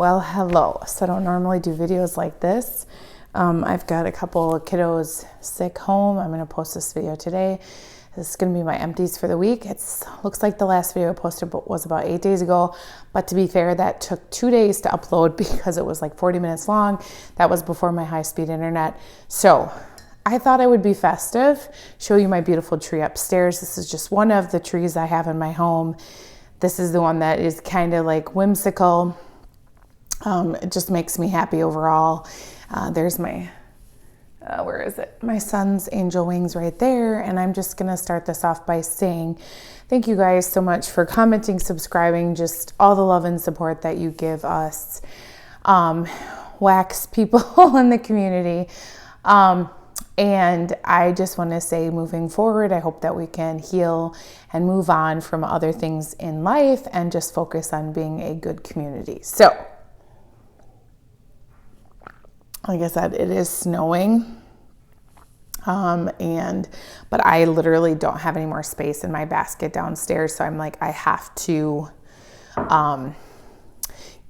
Well, hello. So I don't normally do videos like this. I've got a couple of kiddos sick home. I'm going to post this video today. This is going to be my empties for the week. It looks like the last video I posted was about 8 days ago, but to be fair, that took 2 days to upload because it was like 40 minutes long. That was before my high-speed internet. So I thought I would be festive, show you my beautiful tree upstairs. This is just one of the trees I have in my home. This is the one that is kind of like whimsical. It just makes me happy overall. There's my, where is it? My son's angel wings right there. And I'm just gonna start this off by saying, thank you guys so much for commenting, subscribing, just all the love and support that you give us, wax people in the community. And I just want to say, moving forward, I hope that we can heal and move on from other things in life and just focus on being a good community. So, like I said, it is snowing, but I literally don't have any more space in my basket downstairs. So I'm like, I have to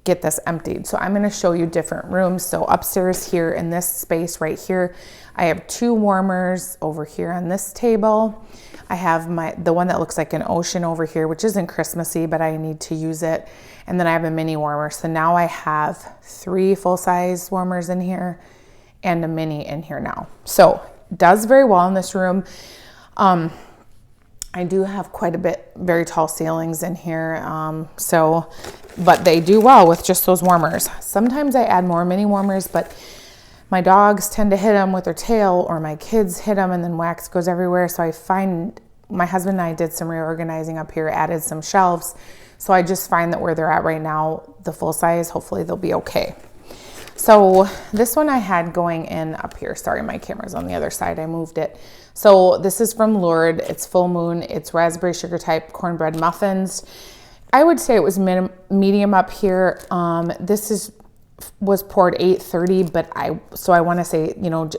get this emptied. So I'm going to show you different rooms. So upstairs here in this space right here, I have 2 warmers over here on this table. I have the one that looks like an ocean over here, which isn't Christmassy, but I need to use it. And then I have a mini warmer. So now I have 3 full-size warmers in here and a mini in here now. So it does very well in this room. I do have quite a bit, very tall ceilings in here. But they do well with just those warmers. Sometimes I add more mini warmers, but my dogs tend to hit them with their tail, or my kids hit them and then wax goes everywhere. So I find, my husband and I did some reorganizing up here, added some shelves. So I just find that where they're at right now, the full size, hopefully they'll be okay. So this one I had going in up here. Sorry, my camera's on the other side. I moved it. So this is from Lured. It's full moon. It's raspberry sugar type cornbread muffins. I would say it was medium up here. This was poured 8:30, but I want to say,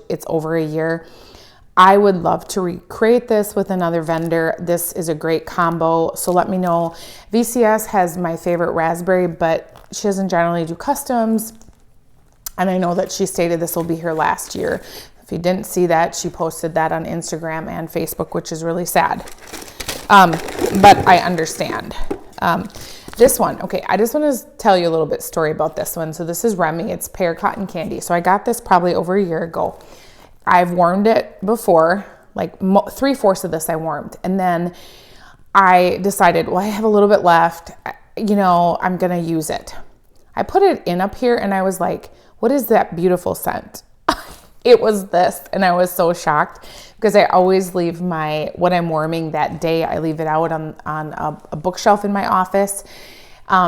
it's over a year. I would love to recreate this with another vendor. This is a great combo. So let me know. VCS has my favorite raspberry, but she doesn't generally do customs. And I know that she stated this will be her last year. If you didn't see that, she posted that on Instagram and Facebook, which is really sad. But I understand. This one, okay, I just want to tell you a little bit story about this one. So this is Remy. It's pear cotton candy. So I got this probably over a year ago. I've warmed it before, like 3/4 of this I warmed. And then I decided, well, I have a little bit left. I'm going to use it. I put it in up here and I was like, what is that beautiful scent? It was this. And I was so shocked because I always leave what I'm warming that day, I leave it out on a bookshelf in my office,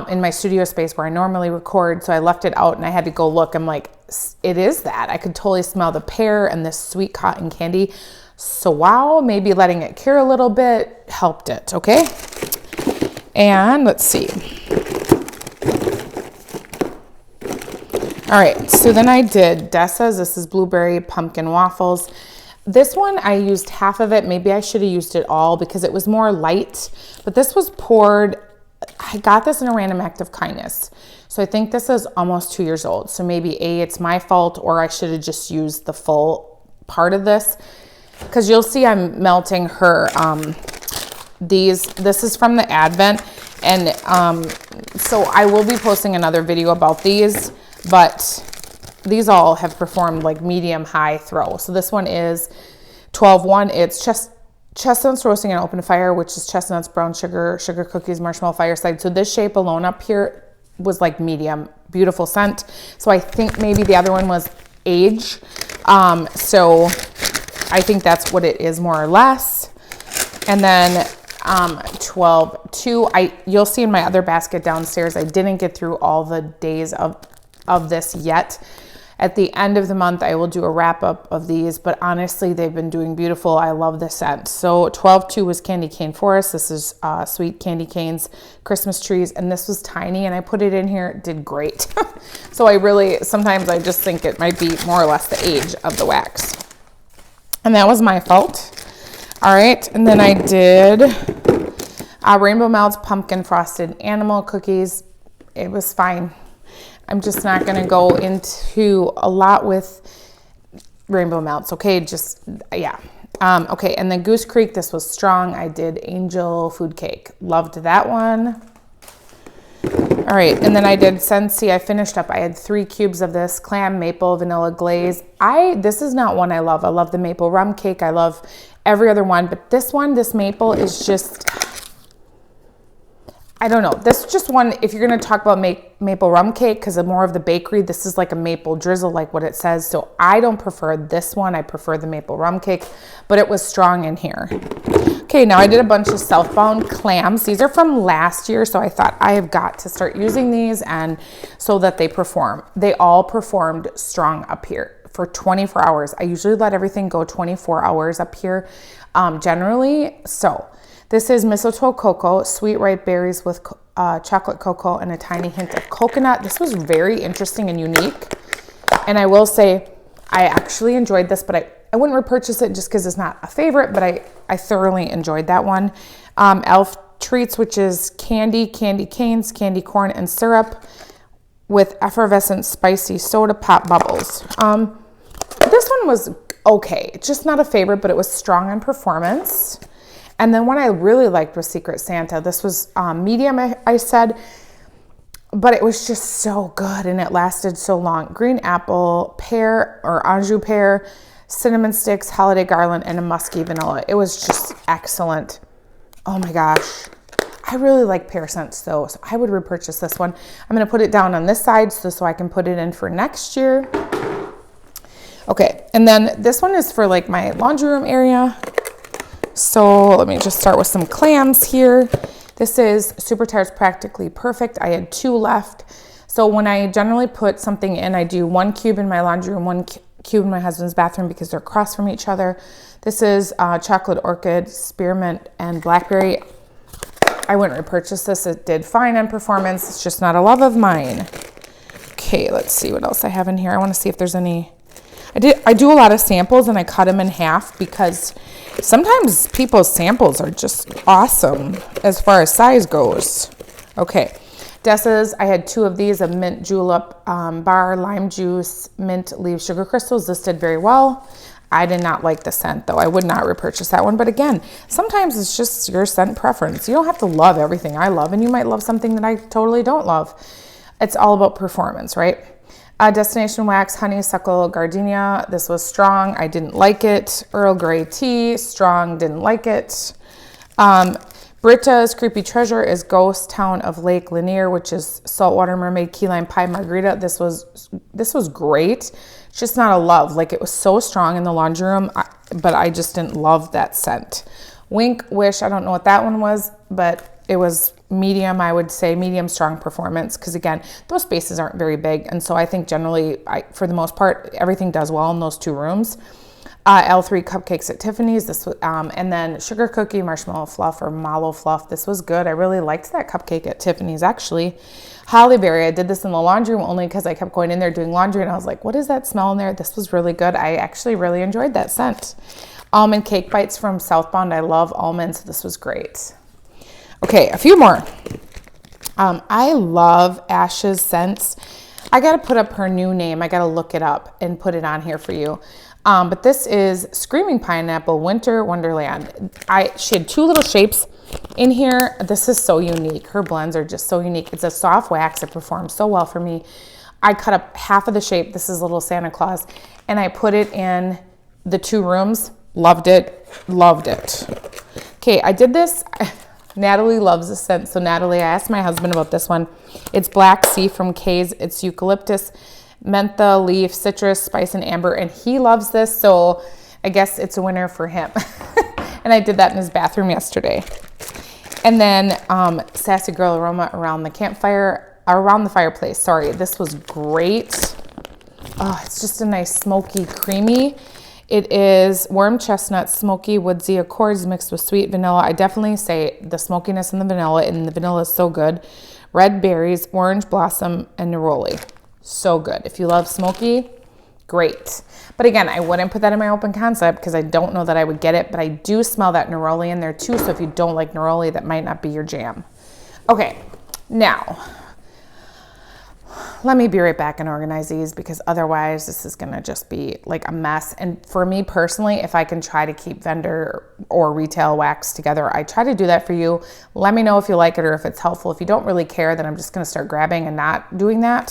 in my studio space where I normally record. So I left it out and I had to go look. I'm like, it is that. I could totally smell the pear and this sweet cotton candy. So wow, maybe letting it cure a little bit helped it, okay? And let's see. All right, so then I did Dessa's. This is blueberry pumpkin waffles. This one, I used half of it. Maybe I should have used it all because it was more light, but this was poured. I got this in a random act of kindness. So I think this is almost 2 years old. So maybe it's my fault, or I should have just used the full part of this, because you'll see I'm melting her, this is from the Advent. And so I will be posting another video about these, but these all have performed like medium high throw. So this one is 12-1. It's chestnuts roasting in an open fire, which is chestnuts, brown sugar, sugar cookies, marshmallow fireside. So this shape alone up here was like medium, beautiful scent. So I think maybe the other one was age. So I think that's what it is more or less. And then 12-2, you'll see in my other basket downstairs, I didn't get through all the days of this yet. At the end of the month, I will do a wrap up of these, but honestly, they've been doing beautiful. I love the scent. So 12-2 was candy cane forest. This is sweet candy canes, Christmas trees, and this was tiny, and I put it in here. It did great. So sometimes I just think it might be more or less the age of the wax. And that was my fault. All right, and then I did Rainbow Melts pumpkin frosted animal cookies. It was fine. I'm just not going to go into a lot with rainbow melts. Okay, just, yeah. Okay, and then Goose Creek, this was strong. I did Angel Food Cake. Loved that one. All right, and then I did Scentsy. I finished up. I had 3 cubes of this clam maple vanilla glaze. This is not one I love. I love the maple rum cake. I love every other one, but this one, this maple is just, I don't know. This is just one, if you're going to talk about maple rum cake, because I'm more of the bakery, this is like a maple drizzle, like what it says. So I don't prefer this one. I prefer the maple rum cake, but it was strong in here. Okay, now I did a bunch of Southbound clams. These are from last year, so I thought I have got to start using these and so that they perform. They all performed strong up here for 24 hours. I usually let everything go 24 hours up here generally. So this is mistletoe cocoa, sweet ripe berries with chocolate cocoa and a tiny hint of coconut. This was very interesting and unique. And I will say, I actually enjoyed this, but I wouldn't repurchase it just because it's not a favorite, but I thoroughly enjoyed that one. Elf Treats, which is candy canes, candy corn, and syrup with effervescent spicy soda pop bubbles. This one was okay. It's just not a favorite, but it was strong in performance. And then one I really liked was Secret Santa. This was medium, I said, but it was just so good and it lasted so long. Green apple, pear or Anjou pear, cinnamon sticks, holiday garland, and a musky vanilla. It was just excellent. Oh my gosh. I really like pear scents though, so I would repurchase this one. I'm gonna put it down on this side so I can put it in for next year. Okay, and then this one is for like my laundry room area. So let me just start with some clams here. This is Super Tarts Practically Perfect. I had 2 left. So when I generally put something in, I do 1 cube in my laundry room, 1 cube in my husband's bathroom because they're across from each other. This is Chocolate Orchid, Spearmint, and Blackberry. I wouldn't repurchase this. It did fine on performance. It's just not a love of mine. Okay, let's see what else I have in here. I want to see if there's any. I do a lot of samples and I cut them in half because sometimes people's samples are just awesome as far as size goes. Okay, Dessa's, I had 2 of these, a mint julep bar, lime juice, mint leaf sugar crystals. This did very well. I did not like the scent though. I would not repurchase that one. But again, sometimes it's just your scent preference. You don't have to love everything I love, and you might love something that I totally don't love. It's all about performance, right? Destination Wax, Honeysuckle Gardenia. This was strong. I didn't like it. Earl Grey Tea, strong, didn't like it. Britta's Creepy Treasure is Ghost Town of Lake Lanier, which is Saltwater Mermaid Key Lime Pie Margarita. This was great. It's just not a love. Like, it was so strong in the laundry room, but I just didn't love that scent. Wink Wish, I don't know what that one was, but it was medium, I would say, medium strong performance, because again, those spaces aren't very big, and so I think generally, for the most part, everything does well in those 2 rooms. L3 Cupcakes at Tiffany's, this was, and then Sugar Cookie Marshmallow Fluff or Mallow Fluff. This was good. I really liked that cupcake at Tiffany's actually. Hollyberry, I did this in the laundry room only because I kept going in there doing laundry, and I was like, what is that smell in there? This was really good. I actually really enjoyed that scent. Almond Cake Bites from Southbound. I love almonds. This was great. Okay, a few more. I love Ash's scents. I got to put up her new name. I got to look it up and put it on here for you. But this is Screaming Pineapple Winter Wonderland. She had 2 little shapes in here. This is so unique. Her blends are just so unique. It's a soft wax. It performs so well for me. I cut up half of the shape. This is Little Santa Claus. And I put it in the 2 rooms. Loved it. Loved it. Okay, I did this. Natalie loves this scent. So Natalie, I asked my husband about this one. It's Black Sea from Kay's. It's eucalyptus, mentha, leaf, citrus, spice, and amber. And he loves this. So I guess it's a winner for him. And I did that in his bathroom yesterday. And then Sassy Girl Aroma around the campfire, around the fireplace. Sorry, this was great. Oh, it's just a nice smoky, creamy. It is warm chestnut, smoky, woodsy accords mixed with sweet vanilla. I definitely say the smokiness in the vanilla, and the vanilla is so good. Red berries, orange blossom, and neroli. So good. If you love smoky, great. But again, I wouldn't put that in my open concept because I don't know that I would get it, but I do smell that neroli in there too. So if you don't like neroli, that might not be your jam. Okay, now Let me be right back and organize these, because otherwise this is gonna just be like a mess. And for me personally, if I can try to keep vendor or retail wax together, I try to do that for you. Let me know if you like it or if it's helpful. If you don't really care, then I'm just gonna start grabbing and not doing that.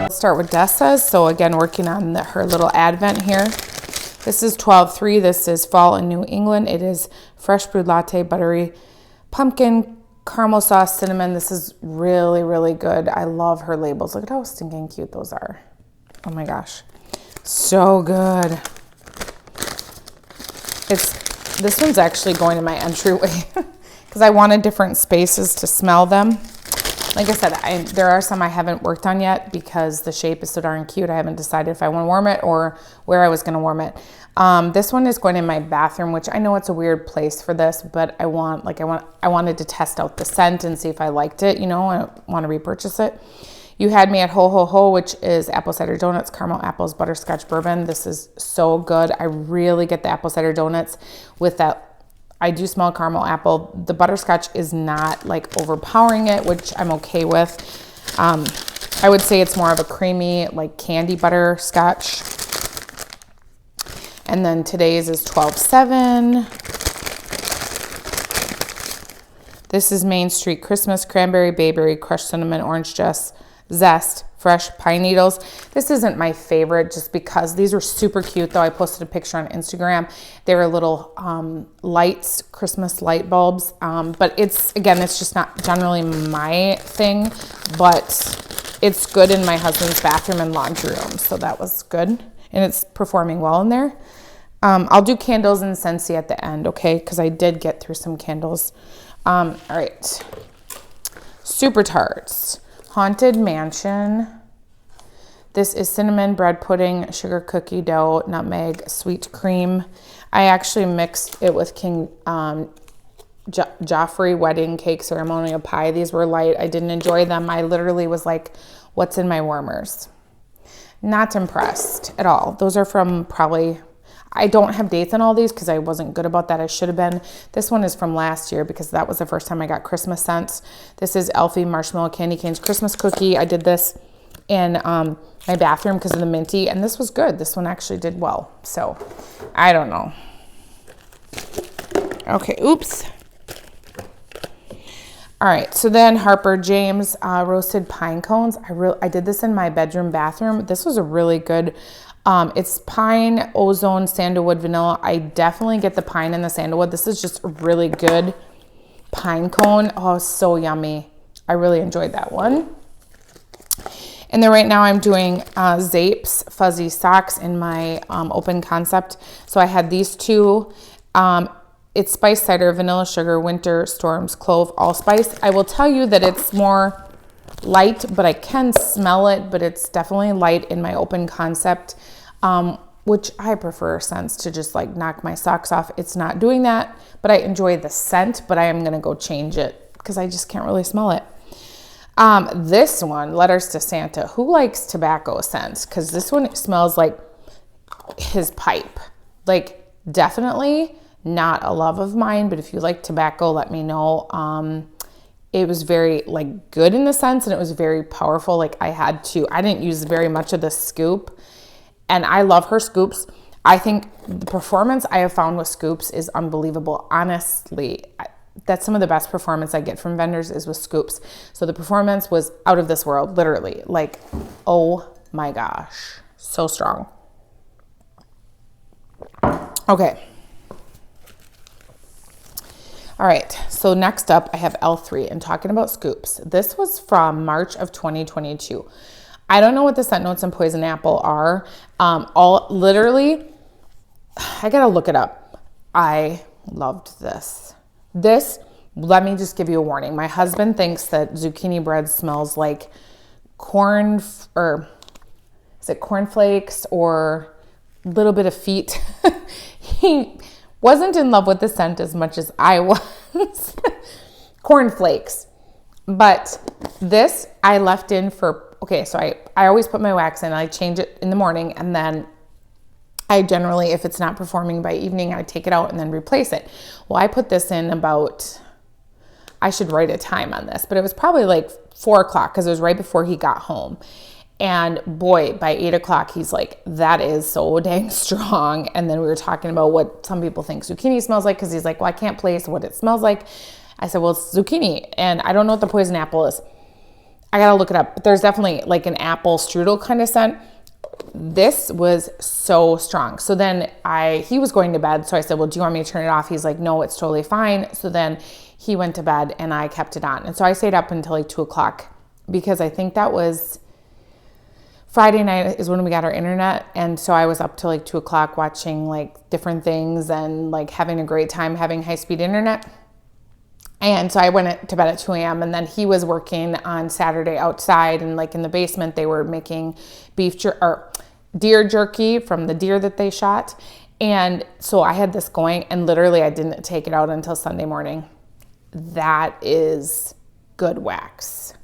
Start with Dessa's. So again, working on her little advent here. This is 12-3. This is fall in New England. It is fresh brewed latte, buttery pumpkin, caramel sauce, cinnamon. This is really, really good. I love her labels. Look at how stinking cute those are. Oh my gosh. So good. This one's actually going in my entryway because I wanted different spaces to smell them. Like I said, there are some I haven't worked on yet because the shape is so darn cute. I haven't decided if I want to warm it or where I was going to warm it. This one is going in my bathroom, which I know it's a weird place for this, but I wanted to test out the scent and see if I liked it. You know, I want to repurchase it. You had me at Ho Ho Ho, which is apple cider donuts, caramel apples, butterscotch bourbon. This is so good. I really get the apple cider donuts with that. I do smell caramel apple. The butterscotch is not like overpowering it, which I'm okay with. I would say it's more of a creamy, like candy butterscotch. And then today's is 12-7. This is Main Street Christmas, cranberry, bayberry, crushed cinnamon, orange zest, fresh pine needles. This isn't my favorite just because these are super cute though. I posted a picture on Instagram. They were little lights, Christmas light bulbs. But it's just not generally my thing, but it's good in my husband's bathroom and laundry room. So that was good. And it's performing well in there. I'll do candles and Scentsy at the end, okay? Because I did get through some candles. All right. Super Tarts. Haunted Mansion. This is cinnamon bread pudding, sugar cookie dough, nutmeg, sweet cream. I actually mixed it with King Joffrey wedding cake ceremonial pie. These were light. I didn't enjoy them. I literally was like, what's in my warmers? Not impressed at all. Those are from probably, I don't have dates on all these because I wasn't good about that. I should have been. This one is from last year because that was the first time I got Christmas scents. This is Elfie Marshmallow Candy Canes Christmas Cookie. I did this in my bathroom because of the minty, and this was good. This one actually did well. So I don't know. Okay, oops. All right, so then Harper James roasted pine cones. I did this in my bedroom bathroom. This was a really good. It's pine, ozone, sandalwood, vanilla. I definitely get the pine and the sandalwood. This is just a really good pine cone. Oh, so yummy. I really enjoyed that one. And then right now I'm doing Zapes fuzzy socks in my open concept. So I had these two. It's spiced cider, vanilla sugar, winter storms, clove, allspice. I will tell you that it's more light, but I can smell it, but it's definitely light in my open concept, which I prefer scents to just like knock my socks off. It's not doing that, but I enjoy the scent, but I am going to go change it because I just can't really smell it. This one, Letters to Santa. Who likes tobacco scents? Because this one smells like his pipe. Like definitely not a love of mine, but if you like tobacco, let me know. It was very like good in the sense, and it was very powerful. Like I didn't use very much of the scoop, and I love her scoops. I think the performance I have found with scoops is unbelievable. Honestly, that's some of the best performance I get from vendors is with scoops. So the performance was out of this world, literally. Like, oh my gosh, so strong. Okay. All right, so next up I have L3 and talking about scoops. This was from March of 2022. I don't know what the scent notes in Poison Apple are. Literally, I gotta look it up. I loved this. Let me just give you a warning. My husband thinks that zucchini bread smells like corn, or is it cornflakes or a little bit of feet? He wasn't in love with the scent as much as I was. Cornflakes. But this I left in for okay, so I always put my wax in. I change it in the morning, and then I generally, if it's not performing by evening, I take it out and then replace it. Well, I put this in about, I should write a time on this, but it was probably like 4 o'clock because it was right before he got home. And boy, by 8 o'clock, he's like, that is so dang strong. And then we were talking about what some people think zucchini smells like, because he's like, well, I can't place what it smells like. I said, well, it's zucchini. And I don't know what the poison apple is. I got to look it up. But there's definitely like an apple strudel kind of scent. This was so strong. So then he was going to bed. So I said, well, do you want me to turn it off? He's like, no, it's totally fine. So then he went to bed and I kept it on. And so I stayed up until like 2 o'clock, because I think that was Friday night is when we got our internet. And so I was up till like 2 o'clock watching like different things and like having a great time having high-speed internet. And so I went to bed at 2 a.m. and then he was working on Saturday outside, and like in the basement, they were making deer jerky from the deer that they shot. And so I had this going, and literally I didn't take it out until Sunday morning. That is good wax.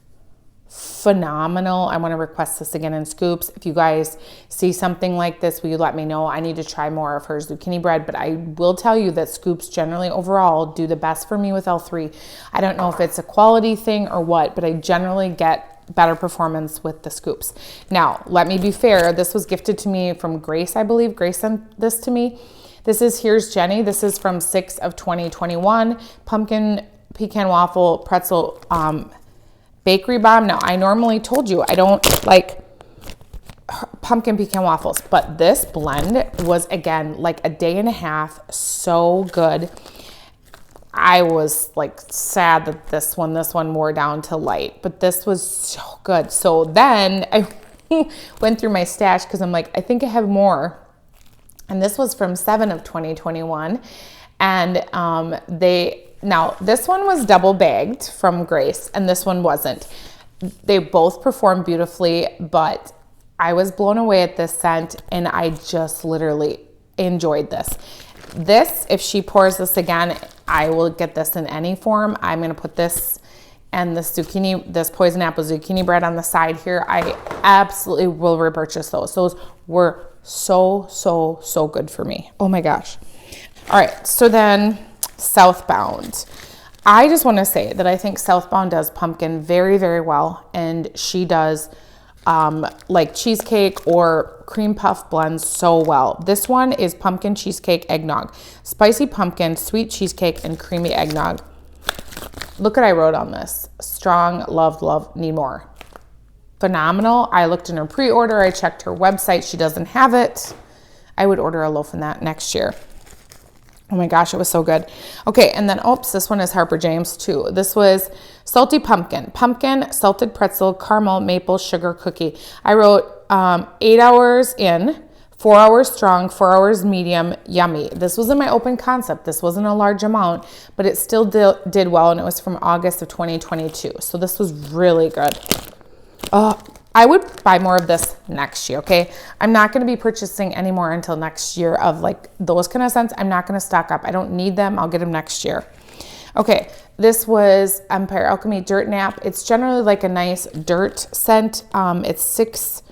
Phenomenal. I want to request this again in scoops. If you guys see something like this, will you let me know? I need to try more of her zucchini bread, but I will tell you that scoops generally overall do the best for me with L3. I don't know if it's a quality thing or what, but I generally get better performance with the scoops. Now, let me be fair. This was gifted to me from Grace, I believe. Grace sent this to me. This is Here's Jenny. This is from 6/2021. Pumpkin pecan waffle pretzel bakery bomb. Now, I normally told you I don't like pumpkin pecan waffles, but this blend was, again, like a day and a half, so good. I was like sad that this one wore down to light, but this was so good. So then I went through my stash because I'm like, I think I have more. And this was from 7/2021. And now, this one was double bagged from Grace, and this one wasn't. They both performed beautifully, but I was blown away at this scent, and I just literally enjoyed this. This, if she pours this again, I will get this in any form. I'm going to put this and this poison apple zucchini bread on the side here. I absolutely will repurchase those. Those were so, so, so good for me. Oh my gosh. All right, so then Southbound. I just want to say that I think Southbound does pumpkin very, very well, and she does like cheesecake or cream puff blends so well. This one is pumpkin cheesecake eggnog, spicy pumpkin, sweet cheesecake, and creamy eggnog. Look what I wrote on this. Strong, love, need more. Phenomenal. I looked in her pre-order. I checked her website. She doesn't have it. I would order a loaf in that next year. Oh my gosh, it was so good. Okay, and then, oops, this one is Harper James too. This was salty pumpkin, salted pretzel, caramel, maple, sugar cookie. I wrote 8 hours in, 4 hours strong, 4 hours medium, yummy. This was in my open concept. This wasn't a large amount, but it still did well, and it was from August of 2022. So this was really good. I would buy more of this next year, okay? I'm not going to be purchasing any more until next year of like those kind of scents. I'm not going to stock up. I don't need them. I'll get them next year. Okay, this was Empire Alchemy Dirt Nap. It's generally like a nice dirt scent. It's 6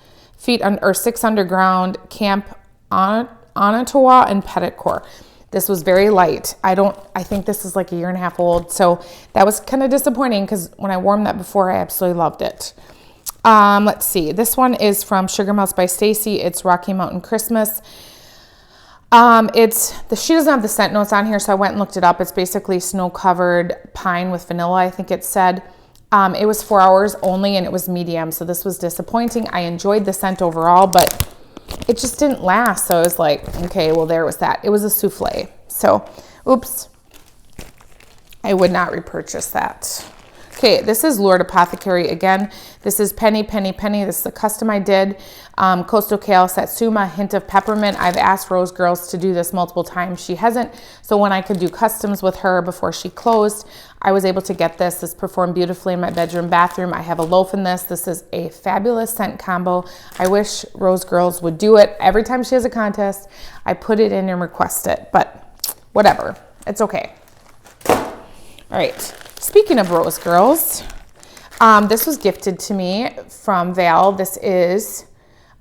underground Camp Onatawa and Petitcore. This was very light. I think this is like a year and a half old. So that was kind of disappointing because when I warmed that before, I absolutely loved it. Let's see. This one is from Sugar Mouse by Stacy. It's Rocky Mountain Christmas. She doesn't have the scent notes on here, so I went and looked it up. It's basically snow-covered pine with vanilla, I think it said. It was 4 hours only, and it was medium, so this was disappointing. I enjoyed the scent overall, but it just didn't last. So I was like, okay, well, there was that. It was a souffle. So, oops. I would not repurchase that. Okay, this is Lord Apothecary again. This is Penny. This is a custom I did. Coastal Kale, Satsuma, hint of peppermint. I've asked Rose Girls to do this multiple times. She hasn't. So when I could do customs with her before she closed, I was able to get this. This performed beautifully in my bedroom, bathroom. I have a loaf in this. This is a fabulous scent combo. I wish Rose Girls would do it. Every time she has a contest, I put it in and request it. But whatever. It's okay. All right. Speaking of Rose Girls, This was gifted to me from Val. This is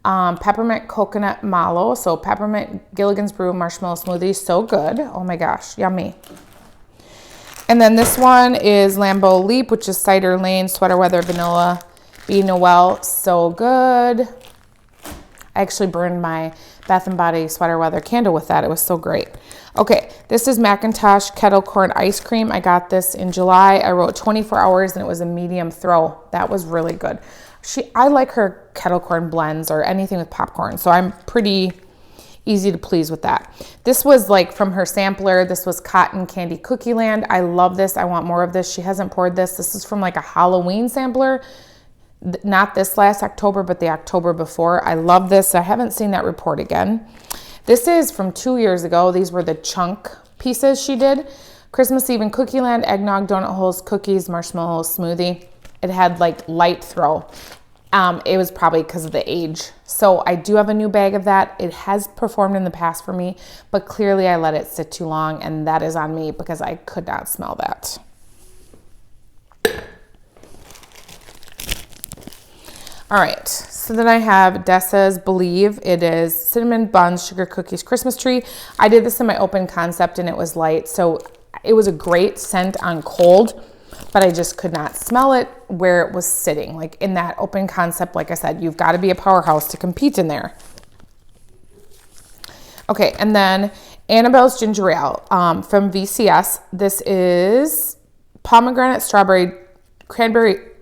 peppermint coconut mallow. So peppermint Gilligan's Brew marshmallow smoothie. So good. Oh my gosh, yummy. And then this one is Lambeau Leap, which is cider lane, sweater weather, vanilla, Be Noel. So good. I actually burned my Bath & Body sweater weather candle with that. It was so great. Okay, this is Macintosh kettle corn ice cream. I got this in July. I wrote 24 hours and it was a medium throw. That was really good. I like her kettle corn blends or anything with popcorn, so I'm pretty easy to please with that. This was like from her sampler. This was Cotton Candy Cookie Land. I love this. I want more of this. She hasn't poured this. This is from like a Halloween sampler. Not this last October, but the October before. I love this. I haven't seen that report again. This is from 2 years ago. These were the chunk pieces she did. Christmas Eve in Cookie Land, eggnog, donut holes, cookies, marshmallow smoothie. It had like light throw. It was probably because of the age. So I do have a new bag of that. It has performed in the past for me, but clearly I let it sit too long, and that is on me because I could not smell that. All right, so then I have Dessa's Believe. It is cinnamon buns, sugar cookies, Christmas tree. I did this in my open concept and it was light, so it was a great scent on cold, but I just could not smell it where it was sitting. Like in that open concept, like I said, you've got to be a powerhouse to compete in there. Okay, and then Annabelle's Ginger Ale from VCS. This is pomegranate, strawberry, cranberry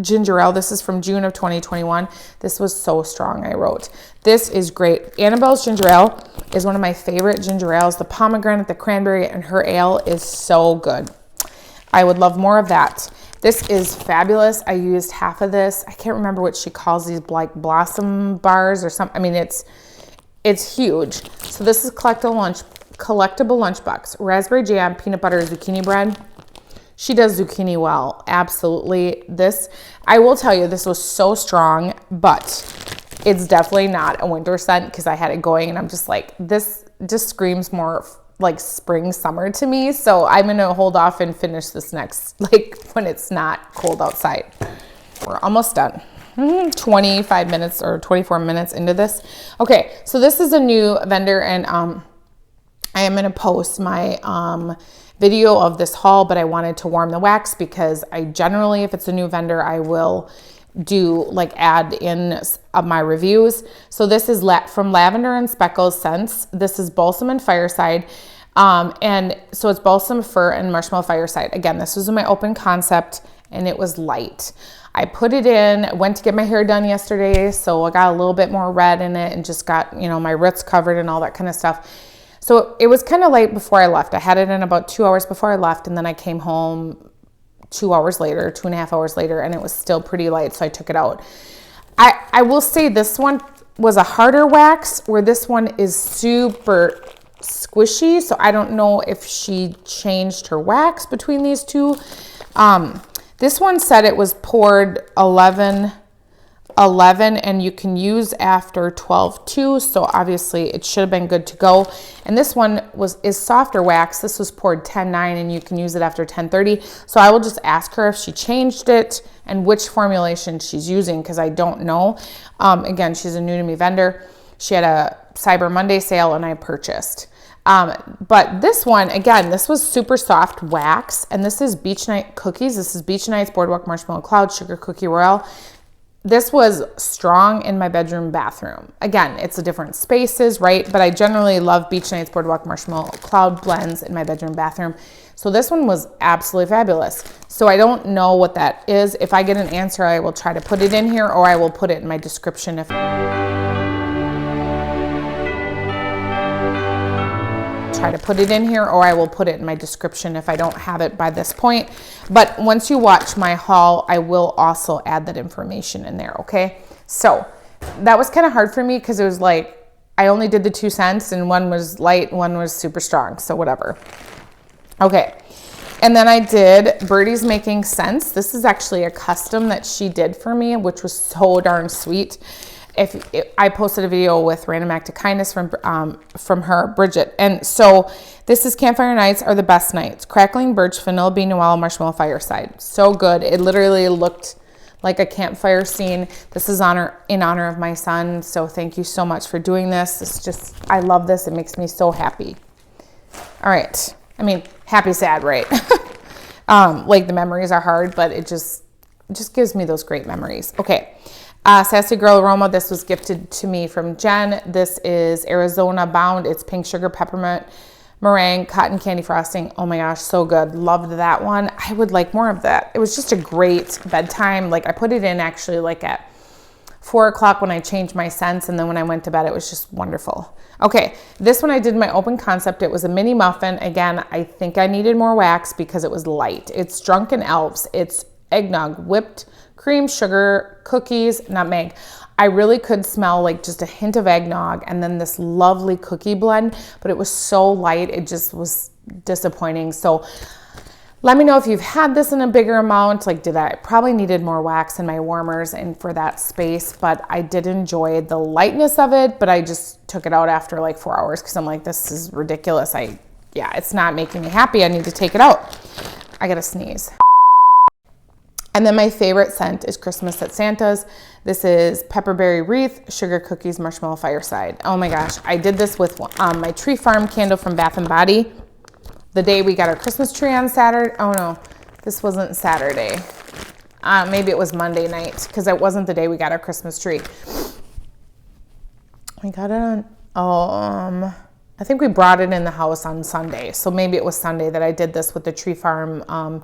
ginger ale. This is from June of 2021. This was so strong, I wrote. This is great. Annabelle's Ginger Ale is one of my favorite ginger ales. The pomegranate, the cranberry, and her ale is so good. I would love more of that. This is fabulous. I used half of this. I can't remember what she calls these, like blossom bars or something. I mean, it's huge. So this is collectible lunchbox. Raspberry jam, peanut butter, zucchini bread. She does zucchini well, absolutely. This, I will tell you, this was so strong, but it's definitely not a winter scent because I had it going and I'm just like, this just screams more like spring, summer to me. So I'm gonna hold off and finish this next, like when it's not cold outside. We're almost done. 25 minutes or 24 minutes into this. Okay, so this is a new vendor and I am gonna post my video of this haul, but I wanted to warm the wax because I generally, if it's a new vendor, I will do like add in my reviews. So this is from Lavender and Speckles Scents. This is Balsam and Fireside. And so it's Balsam, Fir, and Marshmallow Fireside. Again, this was in my open concept and it was light. I put it in, went to get my hair done yesterday, so I got a little bit more red in it and just got, you know, my roots covered and all that kind of stuff. So it was kind of late before I left. I had it in about 2 hours before I left, and then I came home 2 hours later, 2.5 hours later, and it was still pretty light, so I took it out. I will say this one was a harder wax, where this one is super squishy, so I don't know if she changed her wax between these two. This one said it was poured 11 and you can use after 12 too, so obviously it should have been good to go. And this one is softer wax. This was poured 10-9 and you can use it after 10-30. So I will just ask her if she changed it and which formulation she's using because I don't know. Again, she's a new to me vendor. She had a Cyber Monday sale and I purchased. But this one, again, this was super soft wax, and this is Beach Night Cookies. This is Beach Nights, Boardwalk Marshmallow Cloud, Sugar Cookie Royale. This was strong in my bedroom bathroom. Again, it's a different spaces, right? But I generally love Beach Nights, Boardwalk Marshmallow Cloud blends in my bedroom bathroom. So this one was absolutely fabulous. So I don't know what that is. If I get an answer, I will try to put it in here, or I will put it in my description if I don't have it by this point. But once you watch my haul, I will also add that information in there, okay? So that was kind of hard for me because it was like, I only did the 2 cents and one was light, one was super strong, so whatever. Okay, and then I did Birdie's Making Sense. This is actually a custom that she did for me, which was so darn sweet. I posted a video with Random Act of Kindness from her, Bridget. And so this is Campfire Nights Are the Best Nights. Crackling birch, vanilla bean, Noel, marshmallow fireside. So good. It literally looked like a campfire scene. This is in honor of my son. So thank you so much for doing this. It's just, I love this. It makes me so happy. All right. I mean, happy, sad, right? Like the memories are hard, but it just gives me those great memories. Okay. Sassy Girl Aroma. This was gifted to me from Jen. This is Arizona Bound. It's pink sugar, peppermint, meringue, cotton candy frosting. Oh my gosh, so good. Loved that one. I would like more of that. It was just a great bedtime. Like I put it in actually like at 4 o'clock when I changed my scents, and then when I went to bed, it was just wonderful. Okay, this one I did my open concept. It was a mini muffin. Again, I think I needed more wax because it was light. It's Drunken Elves. It's eggnog, whipped cream, sugar, cookies, nutmeg. I really could smell like just a hint of eggnog and then this lovely cookie blend, but it was so light, it just was disappointing. So let me know if you've had this in a bigger amount. Like, I probably needed more wax in my warmers and for that space, but I did enjoy the lightness of it, but I just took it out after like 4 hours because I'm like, this is ridiculous. Yeah, it's not making me happy. I need to take it out. I gotta sneeze. And then my favorite scent is Christmas at Santa's. This is Pepperberry Wreath, Sugar Cookies, Marshmallow Fireside. Oh my gosh, I did this with my Tree Farm candle from Bath & Body. The day we got our Christmas tree on Saturday. Oh no, this wasn't Saturday. Maybe it was Monday night because it wasn't the day we got our Christmas tree. We got it on, I think we brought it in the house on Sunday. So maybe it was Sunday that I did this with the Tree Farm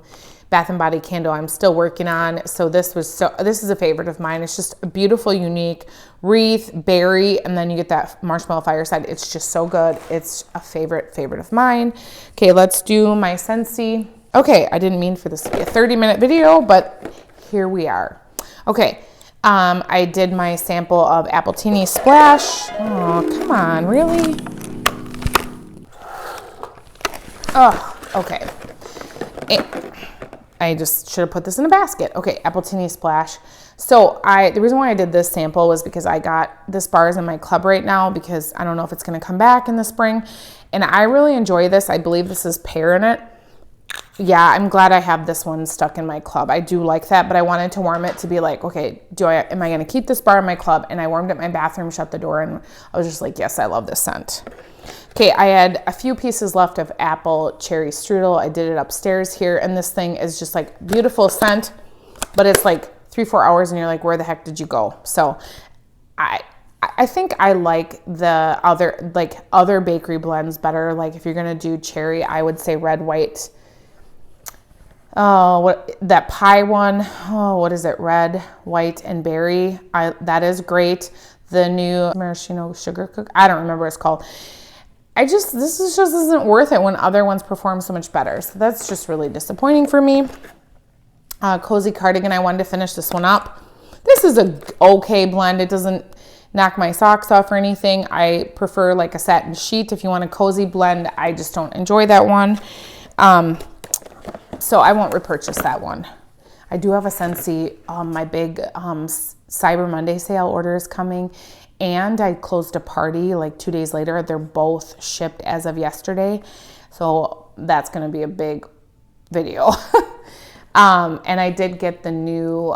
Bath & Body candle I'm still working on. So this is a favorite of mine. It's just a beautiful, unique wreath, berry, and then you get that marshmallow fireside. It's just so good. It's a favorite of mine. Okay, let's do my Scentsy. Okay, I didn't mean for this to be a 30-minute video, but here we are. Okay, I did my sample of Appletini Splash. Oh, come on, really? Oh, okay. I just should have put this in a basket. Okay, Appletini Splash. So the reason why I did this sample was because I got this bar is in my club right now because I don't know if it's going to come back in the spring. And I really enjoy this. I believe this is pear in it. Yeah, I'm glad I have this one stuck in my club. I do like that, but I wanted to warm it to be like, okay, am I going to keep this bar in my club? And I warmed it in my bathroom, shut the door, and I was just like, yes, I love this scent. Okay, I had a few pieces left of apple cherry strudel. I did it upstairs here, and this thing is just like beautiful scent, but it's like 3-4 hours, and you're like, where the heck did you go? So I think I like the other bakery blends better. Like if you're gonna do cherry, I would say red, white. That pie one. Oh, what is it? Red, white, and berry. That is great. The new maraschino sugar cook. I don't remember what it's called. This just isn't worth it when other ones perform so much better. So that's just really disappointing for me. Cozy Cardigan, I wanted to finish this one up. This is a okay blend. It doesn't knock my socks off or anything. I prefer like a satin sheet. If you want a cozy blend, I just don't enjoy that one. So I won't repurchase that one. I do have a Scentsy. My big Cyber Monday sale order is coming. And I closed a party like 2 days later. They're both shipped as of yesterday. So that's going to be a big video. And I did get the new,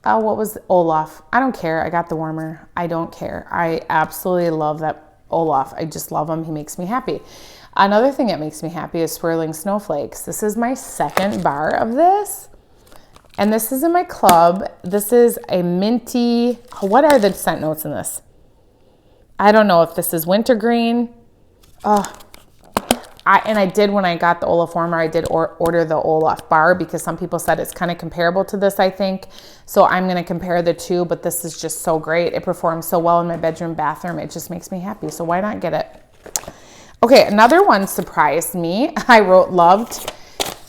what was Olaf? I don't care. I got the warmer. I don't care. I absolutely love that Olaf. I just love him. He makes me happy. Another thing that makes me happy is Swirling Snowflakes. This is my second bar of this. And this is in my club. This is a minty, what are the scent notes in this? I don't know if this is wintergreen. I did, when I got the Olaf warmer, I did order the Olaf bar because some people said it's kind of comparable to this, I think. So I'm going to compare the two, but this is just so great. It performs so well in my bedroom, bathroom. It just makes me happy. So why not get it? Okay, another one surprised me. I loved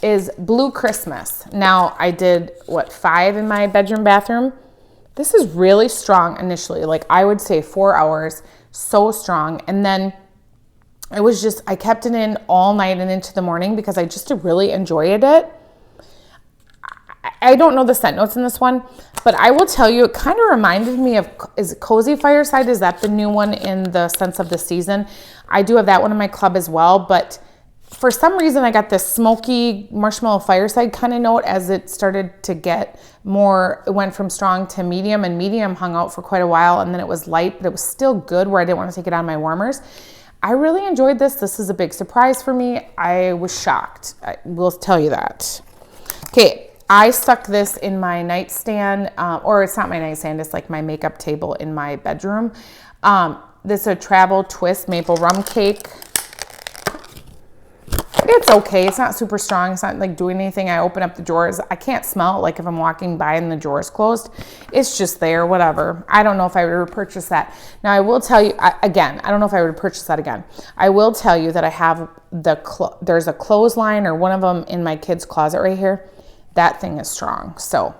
is Blue Christmas. Now I did 5 in my bedroom, bathroom. This is really strong initially. Like I would say 4 hours, so strong. And then it was just, I kept it in all night and into the morning because I just really enjoyed it. I don't know the scent notes in this one. But I will tell you, it kind of reminded me of, is it Cozy Fireside? Is that the new one in the sense of the season? I do have that one in my club as well, but for some reason I got this smoky marshmallow fireside kind of note as it started to get more, it went from strong to medium, and medium hung out for quite a while, and then it was light, but it was still good where I didn't want to take it out of my warmers. I really enjoyed this. This is a big surprise for me. I was shocked. I will tell you that. Okay. I stuck this in my nightstand, or it's not my nightstand, it's like my makeup table in my bedroom. This is a Travel Twist Maple Rum Cake. It's okay. It's not super strong. It's not like doing anything. I open up the drawers. I can't smell it like if I'm walking by and the drawer's closed. It's just there, whatever. I don't know if I would repurchase that. Now, I will tell you, again, I don't know if I would purchase that again. I will tell you that I have there's a clothesline or one of them in my kid's closet right here. That thing is strong. So,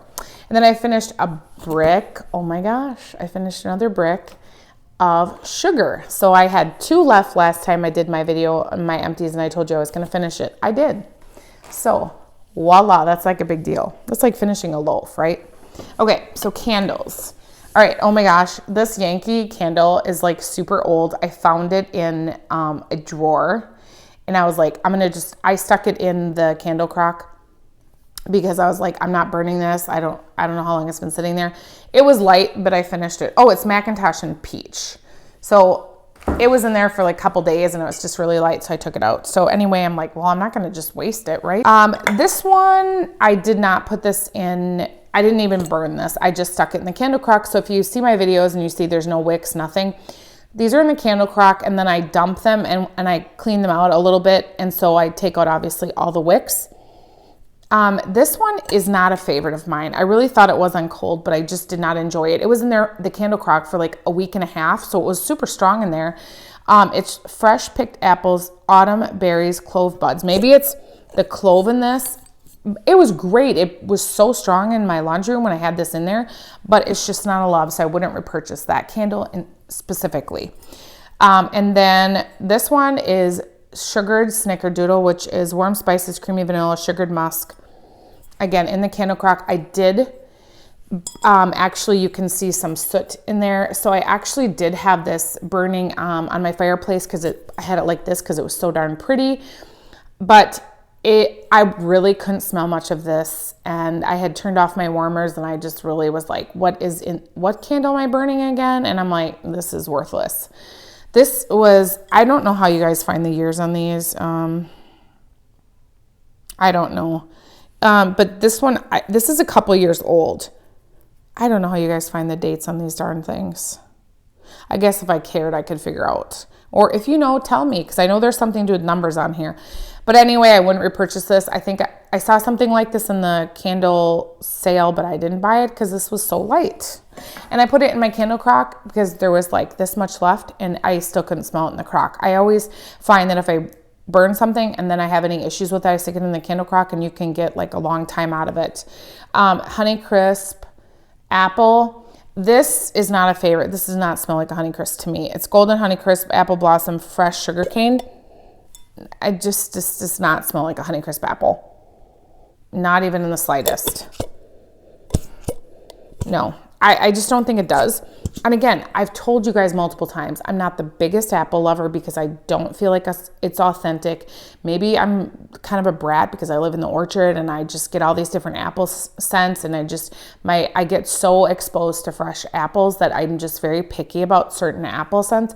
and then I finished a brick. Oh my gosh, I finished another brick of sugar. So I had 2 left last time I did my video on my empties, and I told you I was going to finish it. I did. So voila, that's like a big deal. That's like finishing a loaf, right? Okay, so candles. All right, oh my gosh, this Yankee candle is like super old. I found it in a drawer, and I was like, I stuck it in the candle crock because I was like, I'm not burning this. I don't know how long it's been sitting there. It was light, but I finished it. Oh, it's Macintosh and Peach. So it was in there for like a couple days, and it was just really light, so I took it out. So anyway, I'm like, well, I'm not going to just waste it, right? This one, I did not put this in. I didn't even burn this. I just stuck it in the candle crock. So if you see my videos and you see there's no wicks, nothing, these are in the candle crock, and then I dump them and I clean them out a little bit. And so I take out obviously all the wicks. This one is not a favorite of mine. I really thought it was on cold, but I just did not enjoy it. It was in there, the candle crock, for like a week and a half, so it was super strong in there. It's fresh picked apples, autumn berries, clove buds. Maybe it's the clove in this. It was great. It was so strong in my laundry room when I had this in there, but it's just not a love, so I wouldn't repurchase that candle specifically. And then this one is sugared snickerdoodle, which is warm spices, creamy vanilla, sugared musk. Again, in the candle crock. I did, actually, you can see some soot in there. So I actually did have this burning on my fireplace because I had it like this because it was so darn pretty. But I really couldn't smell much of this. And I had turned off my warmers, and I just really was like, what candle am I burning again? And I'm like, this is worthless. This was, I don't know how you guys find the years on these. I don't know. But this one, this is a couple years old. I don't know how you guys find the dates on these darn things. I guess if I cared, I could figure out. Or if you know, tell me, because I know there's something to do with numbers on here. But anyway, I wouldn't repurchase this. I think I saw something like this in the candle sale, but I didn't buy it because this was so light. And I put it in my candle crock because there was like this much left, and I still couldn't smell it in the crock. I always find that if I burn something and then I have any issues with it, I stick it in the candle crock, and you can get like a long time out of it. Honeycrisp apple. This is not a favorite. This does not smell like a Honeycrisp to me. It's golden Honeycrisp, apple blossom, fresh sugar cane. This does not smell like a Honeycrisp apple. Not even in the slightest. No, I just don't think it does. And again, I've told you guys multiple times, I'm not the biggest apple lover because I don't feel like it's authentic. Maybe I'm kind of a brat because I live in the orchard and I just get all these different apple scents, and I get so exposed to fresh apples that I'm just very picky about certain apple scents.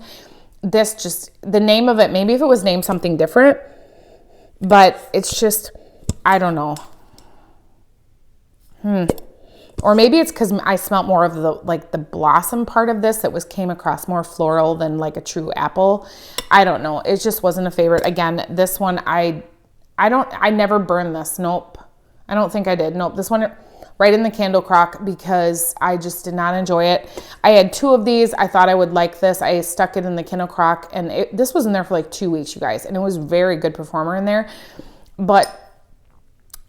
This just, the name of it, maybe if it was named something different, but it's just, I don't know. Or maybe it's because I smelled more of the blossom part of this that came across more floral than like a true apple. I don't know. It just wasn't a favorite. Again, this one, I never burned this. Nope. I don't think I did. Nope. This one right in the candle crock because I just did not enjoy it. I had 2 of these. I thought I would like this. I stuck it in the candle crock, and this was in there for like 2 weeks, you guys. And it was a very good performer in there. But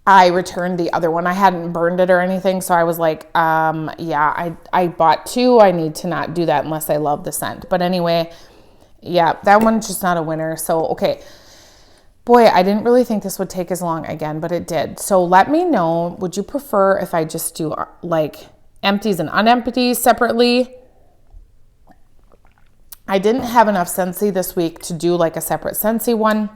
I returned the other one. I hadn't burned it or anything, so I was like, yeah, I bought 2. I need to not do that unless I love the scent. But anyway, yeah, that one's just not a winner. So, okay. Boy, I didn't really think this would take as long again, but it did. So let me know, would you prefer if I just do like Empties and Un-Empties separately. I didn't have enough Scentsy this week to do like a separate Scentsy one.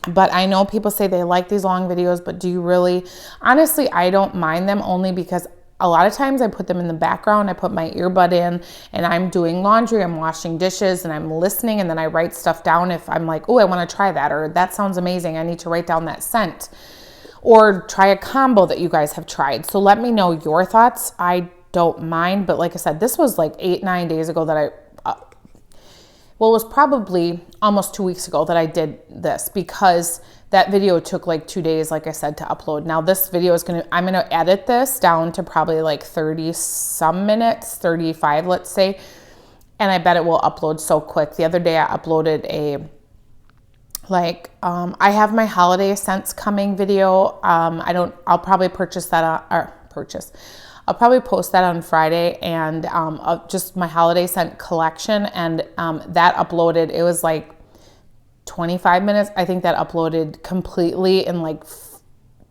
But I know people say they like these long videos, but do you really? Honestly, I don't mind them only because a lot of times I put them in the background. I put my earbud in and I'm doing laundry, I'm washing dishes, and I'm listening, and then I write stuff down if I'm like, oh, I want to try that, or that sounds amazing, I need to write down that scent, or try a combo that you guys have tried. So let me know your thoughts. I don't mind, but like I said, this was like 8-9 days ago that well, it was probably almost 2 weeks ago that I did this, because that video took like 2 days, like I said, to upload. Now this video is I'm gonna edit this down to probably like 30 some minutes, 35, let's say. And I bet it will upload so quick. The other day I uploaded I have my holiday scents coming video. I'll probably I'll probably post that on Friday, and just my holiday scent collection, and that uploaded, it was like 25 minutes. I think that uploaded completely in like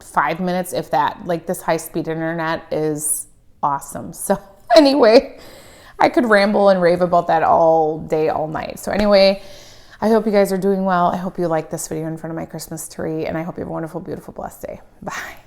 5 minutes, if that. Like, this high-speed internet is awesome. So anyway, I could ramble and rave about that all day, all night. So anyway, I hope you guys are doing well. I hope you like this video in front of my Christmas tree, and I hope you have a wonderful, beautiful, blessed day. Bye.